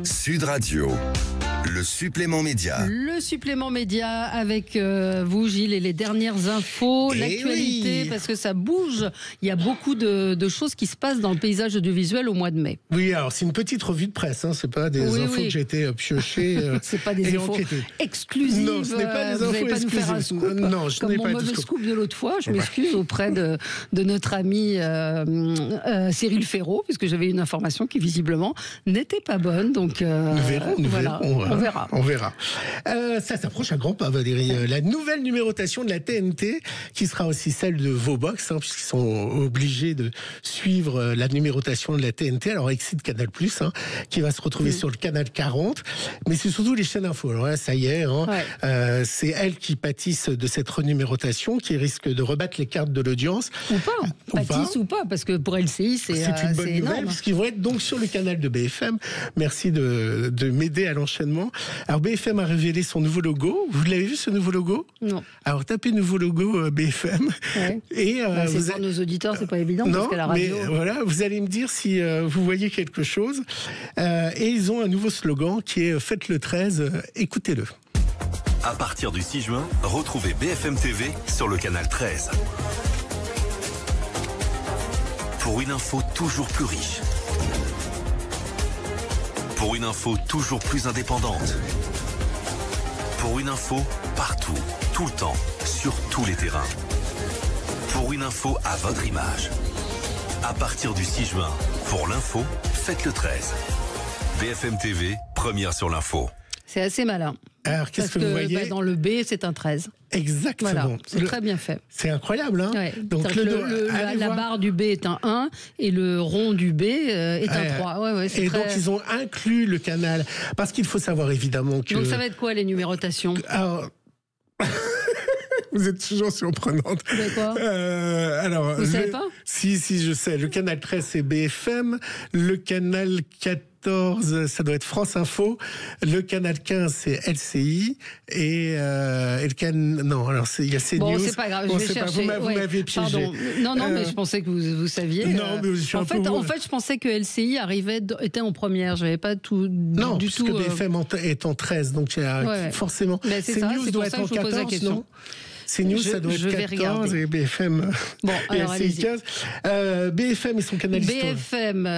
Sud Radio, le supplément média. Le supplément média avec vous, Gilles, et les dernières infos, l'actualité, oui. parce que ça bouge. Il y a beaucoup de choses qui se passent dans le paysage audiovisuel au mois de mai. Oui, alors c'est une petite revue de presse, hein, c'est pas des infos que j'ai été pioché. C'est pas des infos exclusives. Non, ce n'est pas des vous infos n'allez pas nous faire un exclusives. scoop. Non, je comme n'ai mon pas de mauvais scoop. scoop de l'autre fois. Je m'excuse auprès de notre ami Cyril Ferraud, puisque j'avais une information qui visiblement n'était pas bonne. Donc nous verrons. On verra. Ça s'approche à grands pas, Valérie. La nouvelle numérotation de la TNT, qui sera aussi celle de Vobox, hein, puisqu'ils sont obligés de suivre la numérotation de la TNT. Alors, Exit Canal+, qui va se retrouver sur le canal 40. Mais c'est surtout les chaînes info. Alors là, ça y est, c'est elles qui pâtissent de cette renumérotation, qui risque de rebattre les cartes de l'audience. Ou pas, parce que pour LCI, c'est une bonne nouvelle, énorme. puisqu'ils vont être donc sur le canal de BFM. Merci de m'aider à l'enchaînement. Alors, BFM a révélé son nouveau logo. Vous l'avez vu, ce nouveau logo ? Non. Alors, tapez nouveau logo BFM. Ouais. Et c'est pour nos auditeurs, c'est pas évident, parce qu'à la radio... mais voilà, vous allez me dire si vous voyez quelque chose. Et ils ont un nouveau slogan qui est « Faites le 13, écoutez-le ». À partir du 6 juin, retrouvez BFM TV sur le canal 13. Pour une info toujours plus riche. Pour une info toujours plus indépendante. Pour une info partout, tout le temps, sur tous les terrains. Pour une info à votre image. À partir du 6 juin, pour l'info, faites le 13. BFM TV, première sur l'info. C'est assez malin. Alors, qu'est-ce que vous voyez ? Dans le B, c'est un 13. Exactement. Voilà, c'est très bien fait. C'est incroyable, hein ? Ouais. Donc, la barre du B est un 1 et le rond du B est un 3. Et donc, ils ont inclus le canal. Parce qu'il faut savoir, évidemment, que... Donc, ça va être quoi, les numérotations ? Alors... Vous êtes toujours surprenante. D'accord. Alors, vous savez pas ? Si, je sais. Le canal 13, c'est BFM. Le canal 14, ça doit être France Info. Le canal 15, c'est LCI. Et le canal... Non, alors il y a CNews. Bon, c'est pas grave, je vais chercher. Vous m'avez piégé. Pardon. Non, mais je pensais que vous saviez. Non, mais je suis en fait, je pensais que LCI était en première. J'avais pas tout non, du tout. Non, puisque BFM est en 13, donc il y a forcément... Mais CNews doit être en 14, non ? CNews, ça doit être 14 et BFM. Bon, alors allez-y. 15. BFM et son canal BFM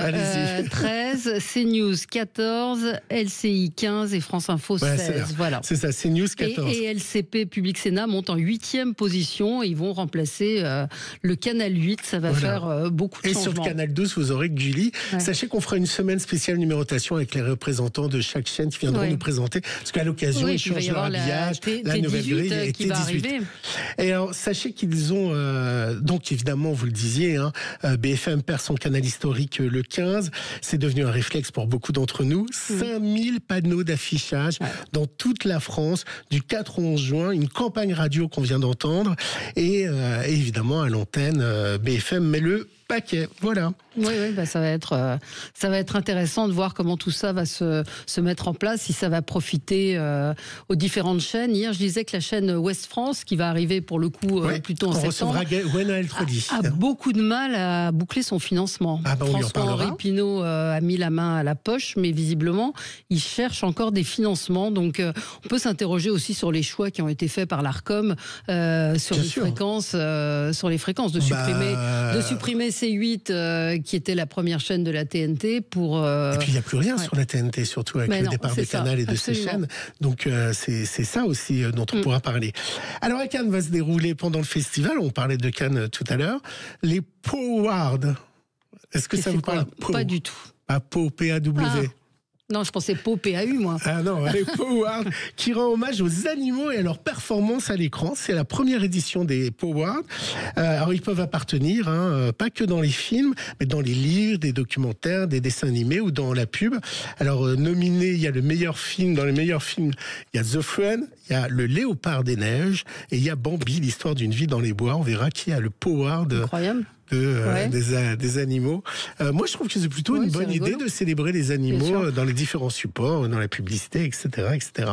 13, CNews 14, LCI 15 et France Info 16. Voilà. C'est ça, CNews 14. Et LCP Public Sénat monte en 8e position. Ils vont remplacer le canal 8. Ça va faire beaucoup de changements. Et sur le canal 12, vous aurez Gulli. Ouais. Sachez qu'on fera une semaine spéciale numérotation avec les représentants de chaque chaîne qui viendront nous présenter. Parce qu'à l'occasion, ils changent leur habillage, la nouvelle grille et qui va arriver. Et alors, sachez qu'ils ont, donc évidemment, vous le disiez, BFM perd son canal historique le 15. C'est devenu un réflexe pour beaucoup d'entre nous. 5000 panneaux d'affichage dans toute la France du 4 au 11 juin. Une campagne radio qu'on vient d'entendre. Et évidemment, à l'antenne, BFM met le paquet. Voilà. Oui, ça va être intéressant de voir comment tout ça va se mettre en place, si ça va profiter aux différentes chaînes. Hier, je disais que la chaîne Ouest France, qui va arriver pour le coup plutôt en septembre, a beaucoup de mal à boucler son financement. François-Henri Pinault a mis la main à la poche, mais visiblement, il cherche encore des financements. Donc, on peut s'interroger aussi sur les choix qui ont été faits par l'Arcom sur les fréquences, de supprimer C8 qui était la première chaîne de la TNT pour... Et puis il n'y a plus rien sur la TNT, surtout avec le départ des canals et de ces chaînes. Donc c'est ça aussi dont on pourra parler. Alors à Cannes va se dérouler pendant le festival, on parlait de Cannes tout à l'heure, les Powards. Est-ce que ça vous parle ? Pas du tout. P-A-W. Non, je pensais Pau PAU, moi. Ah non, les Powards, qui rend hommage aux animaux et à leur performance à l'écran. C'est la première édition des Powards. Alors, ils peuvent appartenir, pas que dans les films, mais dans les livres, des documentaires, des dessins animés ou dans la pub. Alors, nominé, il y a le meilleur film. Dans les meilleurs films, il y a The Friend, il y a Le Léopard des Neiges et il y a Bambi, l'histoire d'une vie dans les bois. On verra qui a le Poward. Incroyable. Des animaux. Moi, je trouve que c'est plutôt une bonne idée de célébrer les animaux dans les différents supports, dans la publicité, etc. etc.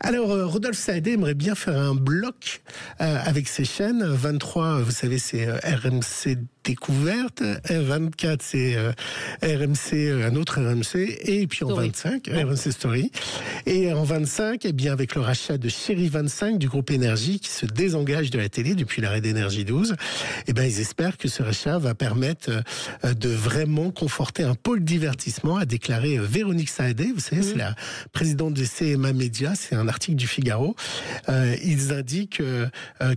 Alors, Rodolphe Saadé aimerait bien faire un bloc avec ses chaînes. 23, vous savez, c'est RMC Découverte. 24, c'est RMC, un autre RMC. Et puis en 25, RMC Story. Et en 25, eh bien, avec le rachat de Chérie 25 du groupe Énergie qui se désengage de la télé depuis l'arrêt d'Énergie 12, eh ben, ils espèrent que ce rachat va permettre de vraiment conforter un pôle divertissement, a déclaré Véronique Saadé. Vous savez, c'est la présidente de CMA Média. C'est un article du Figaro. Ils indiquent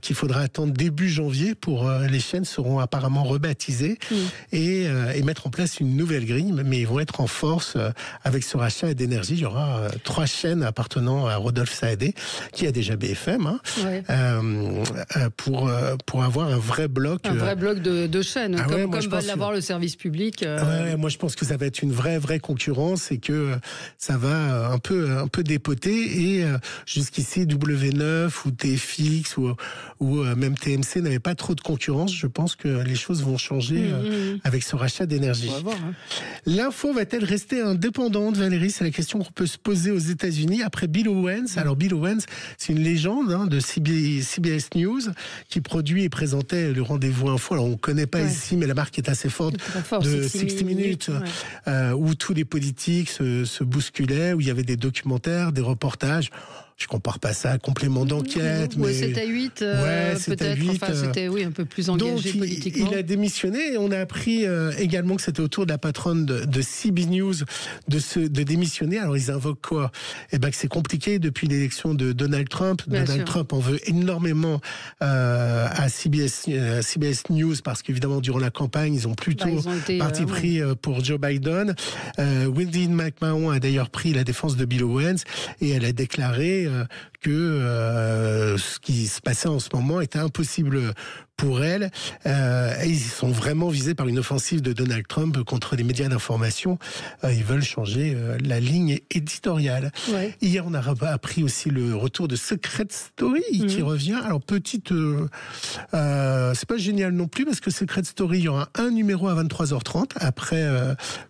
qu'il faudra attendre début janvier pour les chaînes seront apparemment rebaptisées et mettre en place une nouvelle grille, mais ils vont être en force avec ce rachat d'Énergie. Il y aura 3 chaînes appartenant à Rodolphe Saadé, qui a déjà BFM, pour avoir un vrai bloc. Un vrai bloc de chaînes, comme va l'avoir le service public. Moi je pense que ça va être une vraie concurrence et que ça va un peu dépoter. Et jusqu'ici, W9 ou TFX ou même TMC n'avaient pas trop de concurrence. Je pense que les choses vont changer avec ce rachat d'Énergie. On va voir, hein. L'info va-t-elle rester indépendante, Valérie? C'est la question qu'on peut se poser aux États-Unis après Bill Owens. Alors Bill Owens, c'est une légende de CBS News qui produit et présentait le rendez-vous info. Alors on ne connaît pas ici, mais la marque est assez forte, de 60 Minutes, où tous les politiques se bousculaient, où il y avait des documentaires, des reportages. Je compare pas ça à Complément d'enquête. Mais 7 à 8, peut-être. Enfin, c'était un peu plus engagé politiquement. Il a démissionné et on a appris également que c'était au tour de la patronne de CB News de démissionner. Alors ils invoquent quoi? Eh ben que c'est compliqué depuis l'élection de Donald Trump. Donald Trump en veut énormément à CBS News parce qu'évidemment durant la campagne ils ont plutôt parti pris pour Joe Biden. Wendy McMahon a d'ailleurs pris la défense de Bill Owens et elle a déclaré que ce qui se passait en ce moment était impossible pour elle. Et ils sont vraiment visés par une offensive de Donald Trump contre les médias d'information. Ils veulent changer la ligne éditoriale. Hier, on a appris aussi le retour de Secret Story qui revient. Alors, petite... c'est pas génial non plus parce que Secret Story, il y aura un numéro à 23h30 après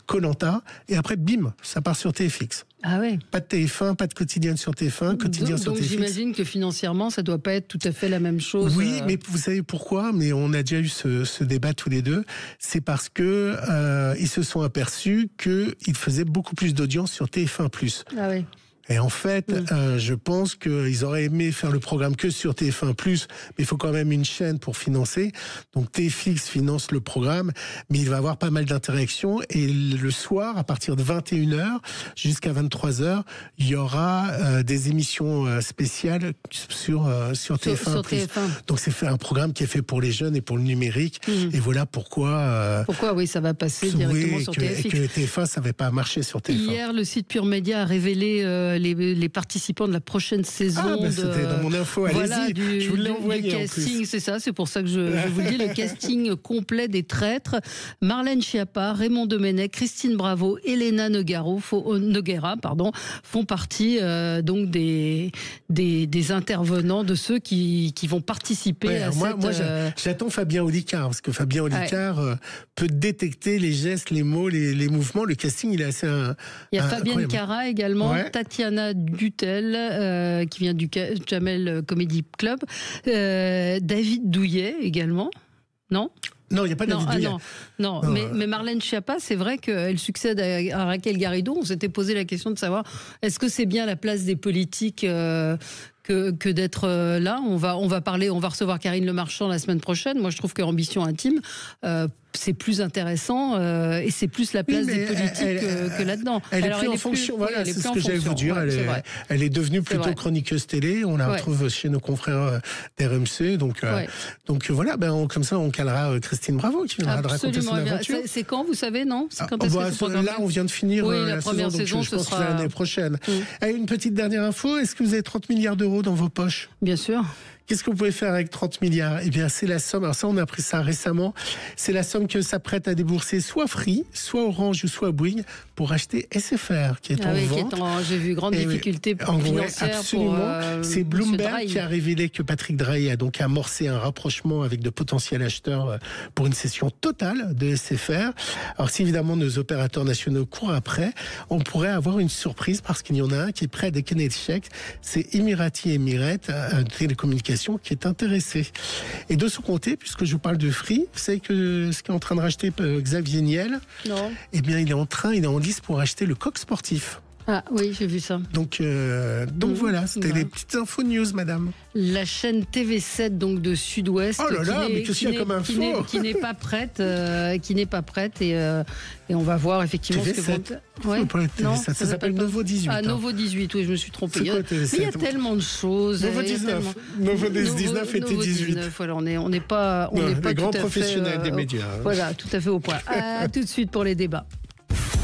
Koh-Lanta et après, bim, ça part sur TFX. Ah ouais. Pas de TF1, pas de quotidien sur TF1, quotidien sur TFX. Donc j'imagine que financièrement, ça doit pas être tout à fait la même chose. Oui, mais vous savez pourquoi? Mais on a déjà eu ce débat tous les deux. C'est parce que ils se sont aperçus qu'ils faisaient beaucoup plus d'audience sur TF1+. Ah oui. Et en fait, je pense qu'ils auraient aimé faire le programme que sur TF1+, mais il faut quand même une chaîne pour financer. Donc TFX finance le programme, mais il va y avoir pas mal d'interactions. Et le soir, à partir de 21h jusqu'à 23h, il y aura des émissions spéciales sur TF1+. Donc c'est un programme qui est fait pour les jeunes et pour le numérique. Et voilà pourquoi... pourquoi, ça va passer directement sur TFX. Et que TF1, ça n'avait pas marché sur TF1. Hier, le site Pure Média a révélé les participants de la prochaine saison. C'était dans mon info, allez-y, je vous l'ai envoyé du casting, c'est ça, c'est pour ça que je vous dis le casting complet des traîtres. Marlène Schiappa, Raymond Domenech, Christine Bravo, Elena Noguera font partie donc des intervenants, de ceux qui vont participer à moi, j'attends Fabien Olicard, parce que Fabien Olicard peut détecter les gestes, les mots, les mouvements. Le casting, il est assez il y a Fabienne Cara également, Tatiana Dutel, qui vient du Jamel Comedy Club, David Douillet également, non ? Non, il n'y a pas David Douillet. Non. Mais Marlène Schiappa, c'est vrai qu'elle succède à Raquel Garrido. On s'était posé la question de savoir, est-ce que c'est bien la place des politiques que d'être là? On va recevoir Karine Le Marchand la semaine prochaine. Moi, je trouve que Ambition Intime, c'est plus intéressant et c'est plus la place des politiques que là-dedans. Elle est plus en fonction, voilà, c'est ce que j'allais vous dire. Elle est devenue plutôt chroniqueuse télé. On la retrouve chez nos confrères d'RMC. Donc voilà, comme ça, on calera Christine Bravo qui viendra de raconter son aventure. C'est quand, vous savez, non? Quand est-ce que là, on vient de finir la première saison, donc je pense que c'est l'année prochaine. Une petite dernière info, est-ce que vous avez 30 milliards d'euros dans vos poches? Bien sûr. Qu'est-ce que vous pouvez faire avec 30 milliards? Eh bien, c'est la somme, alors ça, on a appris ça récemment, c'est la somme que s'apprête à débourser soit Free, soit Orange ou soit Bouygues pour acheter SFR, qui est en vente. J'ai vu grande difficulté financière. Absolument. C'est Bloomberg qui a révélé que Patrick Drahi a donc amorcé un rapprochement avec de potentiels acheteurs pour une cession totale de SFR. Alors, si évidemment nos opérateurs nationaux courent après, on pourrait avoir une surprise parce qu'il y en a un qui est prêt à décaler le chèque. C'est Emirati Emirates, télécommunications communication qui est intéressé. Et de son côté, puisque je vous parle de Free, vous savez que ce qu'est en train de racheter Xavier Niel, Non. eh bien, il est en lice pour acheter le Coq Sportif. Ah oui, j'ai vu ça. Donc voilà, c'était Ouais. les petites infos news, madame. La chaîne TV7 donc de Sud-Ouest. Oh là là, mais qu'est-ce qu'il y a comme info qui n'est pas prête, et on va voir effectivement TV7. ce que vont. Ouais. Pour la TV7, Non, ça s'appelle pas. Novo 18. Ah, hein. Novo 18, oui, je me suis trompée. C'est quoi, Mais TV7? il y a tellement de choses. Novo il y a 19. tellement- Novo 19 était Novo 18. 19, voilà, on n'est pas, Non, on n'est pas les grands tout à fait, professionnels des médias. Hein. Voilà, tout à fait au point. Tout de suite pour les débats.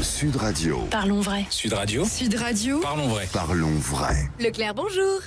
Sud Radio. Parlons vrai. Sud Radio. Sud Radio. Parlons vrai. Parlons vrai. Leclerc, bonjour.